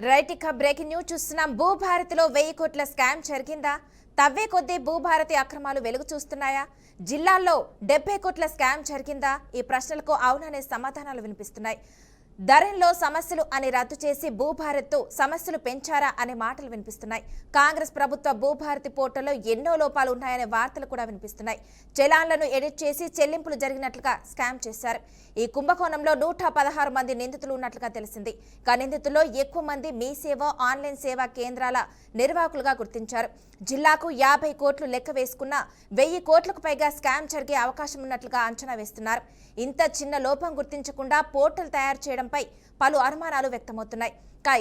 Right ఇక breaking news చూస్తున్నాం. భూభారతిలో 1000 కోట్ల స్కామ్ జరిగిందా? తవ్వే కొద్దీ భూభారతి అక్రమాలు వెలుగు చూస్తున్నాయా? జిల్లాల్లో 70 కోట్ల స్కామ్ జరిగిందా? ఈ ప్రశ్నలకు అవుననే సమాధానాలు వినిపిస్తున్నాయి. ధరణిలో సమస్యలు అని రద్దు చేసి భూభారత్తో సమస్యలు పెంచారా అనే మాటలు వినిపిస్తున్నాయి. కాంగ్రెస్ ప్రభుత్వ భూభారతి పోర్టల్లో ఎన్నో లోపాలు ఉన్నాయనే వార్తలు కూడా వినిపిస్తున్నాయి. చలాన్లను ఎడిట్ చేసి చెల్లింపులు జరిగినట్లుగా స్కామ్ చేశారు. ఈ కుంభకోణంలో 116 మంది నిందితులు ఉన్నట్లుగా తెలిసింది. నిందితుల్లో ఎక్కువ మంది మీ సేవ ఆన్లైన్ సేవా కేంద్రాల నిర్వాహకులుగా గుర్తించారు. జిల్లాకు 50 కోట్లు లెక్క వేసుకున్న 1000 కోట్లకు పైగా స్కామ్ జరిగే అవకాశం ఉన్నట్లుగా అంచనా వేస్తున్నారు. ఇంత చిన్న లోపం గుర్తించకుండా పోర్టల్ తయారు చేయడంపై పలు అనుమానాలు వ్యక్తమవుతున్నాయి.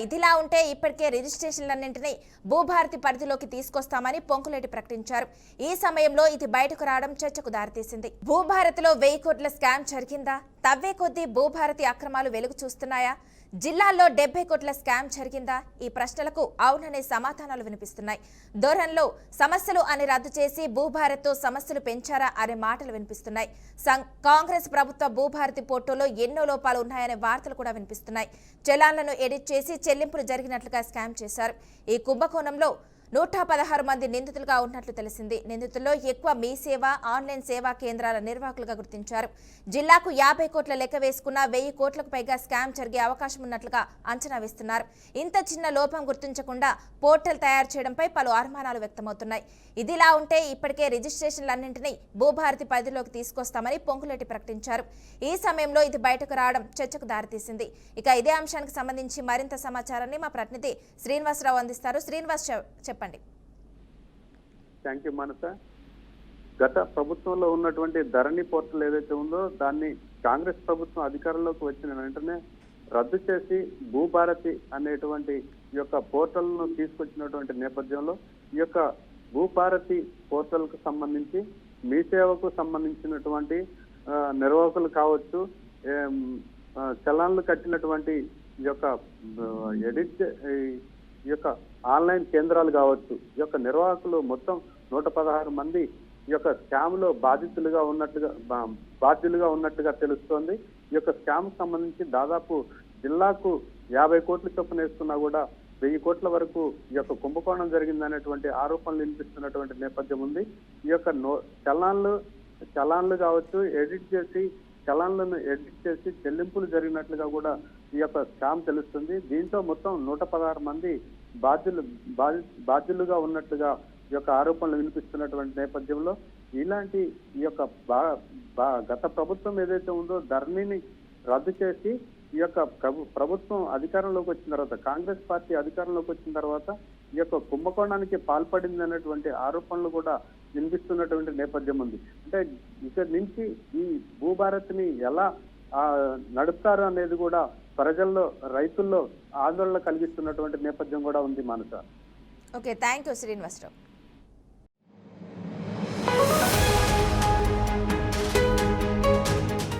ఇదిలా ఉంటే ఇప్పటికే రిజిస్ట్రేషన్లన్నింటినీ భూభారతి పరిధిలోకి తీసుకొస్తామని పొంకులేటి ప్రకటించారు. ఈ సమయంలో ఇది బయటకు రావడం చర్చకు దారితీసింది. భూభారతిలో 1000 కోట్ల స్కామ్ జరిగిందా? తవ్వే కొద్దీ భూభారతి అక్రమాలు వెలుగు చూస్తున్నాయా? జిల్లాల్లో 70 కోట్ల స్కామ్ జరిగిందా? ఈ ప్రశ్నలకు అవుననే సమాధానాలు వినిపిస్తున్నాయి. ధోరణిలో సమస్యలు అని రద్దు చేసి భూభారత్తో సమస్యలు పెంచారా అనే మాటలు వినిపిస్తున్నాయి. కాంగ్రెస్ ప్రభుత్వ భూభారతి పోర్టల్లో ఎన్నో లోపాలు ఉన్నాయనే వార్తలు కూడా వినిపిస్తున్నాయి. చలాన్లను ఎడిట్ చేసి చెల్లింపులు జరిగినట్లుగా స్కామ్ చేశారు. ఈ కుంభకోణంలో 116 మంది నిందితులుగా ఉన్నట్లు తెలిసింది. నిందితుల్లో ఎక్కువ మీ సేవ ఆన్లైన్ సేవా కేంద్రాల నిర్వాహకులుగా గుర్తించారు. జిల్లాకు 50 కోట్ల లెక్క వేసుకున్న 1000 కోట్లకు పైగా స్కామ్ జరిగే అవకాశం ఉన్నట్లుగా అంచనా వేస్తున్నారు. ఇంత చిన్న లోపం గుర్తించకుండా పోర్టల్ తయారు చేయడంపై పలు అనుమానాలు వ్యక్తమవుతున్నాయి. ఇదిలా ఉంటే ఇప్పటికే రిజిస్ట్రేషన్లన్నింటినీ భూభారతి పరిధిలోకి తీసుకొస్తామని పొంకులేటి ప్రకటించారు. ఈ సమయంలో ఇది బయటకు రావడం చర్చకు దారితీసింది. ఇదే అంశానికి సంబంధించి మరింత సమాచారాన్ని మా ప్రతినిధి శ్రీనివాసరావు అందిస్తారు. శ్రీనివాస్ చెప్పండి. థ్యాంక్ యూ మానస. గత ప్రభుత్వంలో ఉన్నటువంటి ధరణి పోర్టల్ ఏదైతే ఉందో దాన్ని కాంగ్రెస్ ప్రభుత్వం అధికారంలోకి వచ్చిన వెంటనే రద్దు చేసి భూభారతి అనేటువంటి ఈ యొక్క పోర్టల్ను తీసుకొచ్చినటువంటి నేపథ్యంలో ఈ యొక్క భూభారతి పోర్టల్కు సంబంధించి మీ సేవకు సంబంధించినటువంటి నిర్వాహకులు కావచ్చు, చలాన్లు కట్టినటువంటి ఈ యొక్క ఎడిట్ ఈ యొక్క ఆన్లైన్ కేంద్రాలు కావచ్చు, ఈ యొక్క నిర్వాహకులు మొత్తం 116 మంది ఈ యొక్క స్కామ్ లో బాధితులుగా ఉన్నట్టుగా తెలుస్తోంది. ఈ యొక్క స్కామ్ సంబంధించి దాదాపు జిల్లాకు 50 కోట్ల చొప్పున వేసుకున్నా కూడా 1000 కోట్ల వరకు ఈ యొక్క కుంభకోణం జరిగిందనేటువంటి ఆరోపణలు వినిపిస్తున్నటువంటి నేపథ్యం ఉంది. ఈ యొక్క చలాన్లు కావచ్చు చలాన్లను ఎడిట్ చేసి చెల్లింపులు జరిగినట్లుగా కూడా ఈ యొక్క స్కామ్ తెలుస్తుంది. దీంతో మొత్తం 116 మంది బాధ్యులుగా ఉన్నట్లుగా ఈ యొక్క ఆరోపణలు వినిపిస్తున్నటువంటి నేపథ్యంలో ఇలాంటి ఈ యొక్క గత ప్రభుత్వం ఏదైతే ఉందో ధరణిని రద్దు చేసి ఈ యొక్క ప్రభుత్వం అధికారంలోకి వచ్చిన తర్వాత, కాంగ్రెస్ పార్టీ అధికారంలోకి వచ్చిన తర్వాత ఈ యొక్క కుంభకోణానికి పాల్పడింది అనేటువంటి ఆరోపణలు కూడా వినిపిస్తున్నటువంటి నేపథ్యం ఉంది. అంటే ఇక్కడి నుంచి ఈ భూభారతిని ఎలా నడుపుతారు అనేది కూడా ప్రజల్లో రైతుల్లో ఆందోళన కలిగిస్తున్నటువంటి నేపథ్యం కూడా ఉంది Manasa. Okay, thank you Srinivasarao.